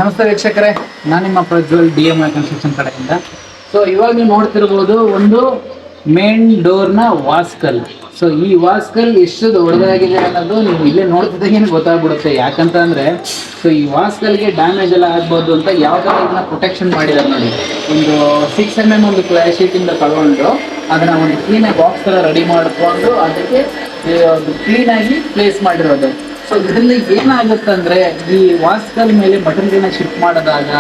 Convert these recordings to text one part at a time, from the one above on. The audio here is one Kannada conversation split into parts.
ನಮಸ್ತೆ ವೀಕ್ಷಕರೇ, ನಾನು ನಿಮ್ಮ ಪ್ರಜ್ವಲ್ DMI ಕನ್ಸ್ಟ್ರಕ್ಷನ್ ಕಡೆಯಿಂದ. ಸೊ ಇವಾಗ ನೀವು ನೋಡ್ತಿರ್ಬೋದು ಒಂದು ಮೇನ್ ಡೋರ್ನ ವಾಸ್ಕಲ್. ಸೊ ಈ ವಾಸ್ಕಲ್ ಎಷ್ಟು ದೊಡ್ಡದಾಗಿದೆ ಅನ್ನೋದು ನೀವು ಇಲ್ಲೇ ನೋಡ್ತಿದ್ದಾಗೆ ಗೊತ್ತಾಗ್ಬಿಡುತ್ತೆ. ಯಾಕಂತಂದ್ರೆ ಸೊ ಈ ವಾಸ್ಕಲ್ಗೆ ಡ್ಯಾಮೇಜ್ ಎಲ್ಲ ಆಗ್ಬೋದು ಅಂತ ಯಾವ ಥರ ಇದನ್ನ ಪ್ರೊಟೆಕ್ಷನ್ ಮಾಡಿದ್ದಾರೆ ನೋಡಿ. ಒಂದು 6mm ಒಂದು ಕ್ಲಾಸ್ ಶೀಟಿಂದ ತಗೊಂಡು ಅದನ್ನ ಒಂದು ಕ್ಲೀನಾಗಿ ಬಾಕ್ಸ್ ಥರ ರೆಡಿ ಮಾಡಿಕೊಂಡು ಅದಕ್ಕೆ ಒಂದು ಕ್ಲೀನಾಗಿ ಪ್ಲೇಸ್ ಮಾಡಿರೋದು. ಸೊ ಇದರಲ್ಲಿ ಏನಾಗುತ್ತಂದ್ರೆ ಈ ವಾಸ್ಕಲ್ ಮೇಲೆ ಬಟನ್ಗಳನ್ನ ಶಿಫ್ಟ್ ಮಾಡಿದಾಗ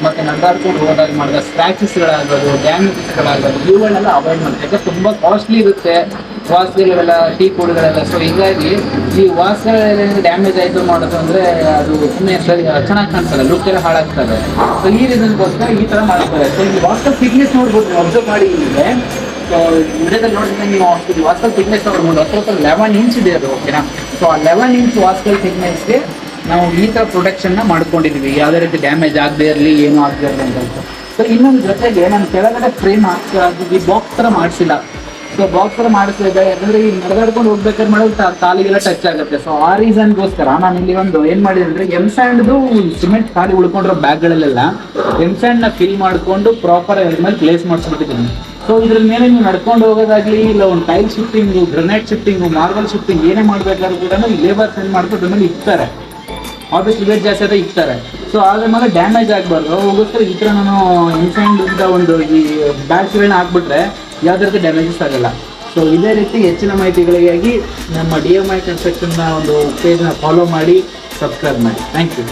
ಮತ್ತೆ ನಡೆದಾಡ್ಕೊಂಡು ಹೋದಾಗ ಮಾಡಿದ ಸ್ಕ್ರಾಚಸ್ಗಳಾಗೋದು, ಡ್ಯಾಮೇಜಸ್ಗಳಾಗೋದು ಇವುಗಳನ್ನೆಲ್ಲ ಅವಾಯ್ಡ್ ಮಾಡ್ತಾರೆ. ಯಾಕಂದ್ರೆ ತುಂಬ ಕಾಸ್ಟ್ಲಿ ಇರುತ್ತೆ ವಾಸ್ಕಲ್ಗಳೆಲ್ಲ, ಟೀ ಕೋಡ್ಗಳೆಲ್ಲ. ಸೊ ಹೀಗಾಗಿ ಈ ವಾಸ್ಕಲ್ ಡ್ಯಾಮೇಜ್ ಆಯಿತು ಮಾಡೋದು ಅಂದರೆ ಅದು ಸುಮ್ಮನೆ ಚೆನ್ನಾಗಿ ಕಾಣಿಸಲ್ಲ, ಲುಕ್ ಎಲ್ಲ ಹಾಳಾಗ್ತದೆ. ಸೊ ಈ ರೀಸನ್ಗೋಸ್ಕರ ಈ ಥರ ಮಾಡ್ತಾರೆ. ಸೊ ಈ ವಾಸ್ಕಲ್ ಥಿಕ್ನೆಸ್ ನೋಡ್ಬೋದು, ಅಬ್ಸರ್ವ್ ಮಾಡಿ ಇದೆ. ಸೊ ವಿಡಿಯೋದಲ್ಲಿ ನೋಡಿದ್ರೆ ನೀವು ವಾಸ್ಕಲ್ ಥಿಕ್ನೆಸ್ ನೋಡ್ಬೋದು, 11 ಇಂಚ್ ಇದೆ ಅದು. ಓಕೆನಾ? ಸೊ ಆ 11 ಇಂಚ್ ವಾಸ್ಕಲ್ ಥಿಕ್ನೆಸ್ಗೆ ನಾವು ಈ ಥರ ಪ್ರೊಟೆಕ್ಷನ್ನ ಮಾಡ್ಕೊಂಡಿದ್ದೀವಿ, ಯಾವುದೇ ರೀತಿ ಡ್ಯಾಮೇಜ್ ಆಗದೆ ಇರಲಿ, ಏನೂ ಆಗದೆ ಇರಲಿ ಅಂತ. ಸೊ ಇನ್ನೊಂದು ಜೊತೆಗೆ ನಾನು ಕೆಳಗಡೆ ಫ್ರೇಮ್ ಈ ಬಾಕ್ಸ್ ಥರ ಮಾಡಿಸಿಲ್ಲ. ಸೊ ಬಾಕ್ಸ್ ಥರ ಮಾಡಿಸಿದೆ ಯಾಕಂದರೆ ಈ ನಡೆದಾಡ್ಕೊಂಡು ಹೋಗ್ಬೇಕಾದ್ರೆ ಮಾಡೋದು ಕಾಲಿಗೆಲ್ಲ ಟಚ್ ಆಗುತ್ತೆ. ಸೊ ಆ ರೀಸನ್ಗೋಸ್ಕರ ನಾನು ಇಲ್ಲಿ ಒಂದು ಏನು ಮಾಡಿದೆ ಅಂದರೆ M-ಸ್ಯಾಂಡ್ದು ಸಿಮೆಂಟ್ ಖಾಲಿ ಉಳ್ಕೊಂಡಿರೋ ಬ್ಯಾಗ್ಗಳಲ್ಲೆಲ್ಲ M-ಸ್ಯಾಂಡ್ನ ಫಿಲ್ ಮಾಡಿಕೊಂಡು ಪ್ರಾಪರ್ ಅದ್ರ ಮೇಲೆ ಪ್ಲೇಸ್ ಮಾಡಿಸ್ಬಿಟ್ಟಿದ್ದೀನಿ. ಸೊ ಇದ್ರ ಮೇಲೆ ನೀವು ನಡ್ಕೊಂಡು ಹೋಗೋದಾಗ್ಲಿ, ಇಲ್ಲ ಒಂದು tile shifting, granite shifting, marble shifting ಏನೇ ಮಾಡಬೇಕಾದ್ರೂ ಕೂಡ ಲೇಬರ್ ಸೆಂಡ್ ಮಾಡ್ಕೊಂಡು ಅದ್ರ ಮೇಲೆ ಇಕ್ತಾರೆ. ಆಬ್ವಿಯಸ್ಲಿ ವೇಟ್ ಜಾಸ್ತಿ ಆದ ಇಕ್ತಾರೆ. ಸೊ ಅದ್ರ ಮೇಲೆ ಡ್ಯಾಮೇಜ್ ಆಗಬಾರ್ದು ಹೋಗೋಸ್ಕರ ಈ ಥರ ನಾನು ಇನ್ಸೈಡ್ ಒಂದು ಈ ಬ್ಯಾಗ್ಸ್ಗಳನ್ನ ಹಾಕ್ಬಿಟ್ರೆ ಯಾವುದೇ ರೀತಿ ಡ್ಯಾಮೇಜಸ್ ಆಗಲ್ಲ. ಸೊ ಇದೇ ರೀತಿ ಹೆಚ್ಚಿನ ಮಾಹಿತಿಗಳಿಗಾಗಿ ನಮ್ಮ DMI ಕನ್ಸ್ಟ್ರಕ್ಷನ್ನ ಒಂದು ಪೇಜ್ನ ಫಾಲೋ ಮಾಡಿ, ಸಬ್ಸ್ಕ್ರೈಬ್ ಮಾಡಿ. Thank you.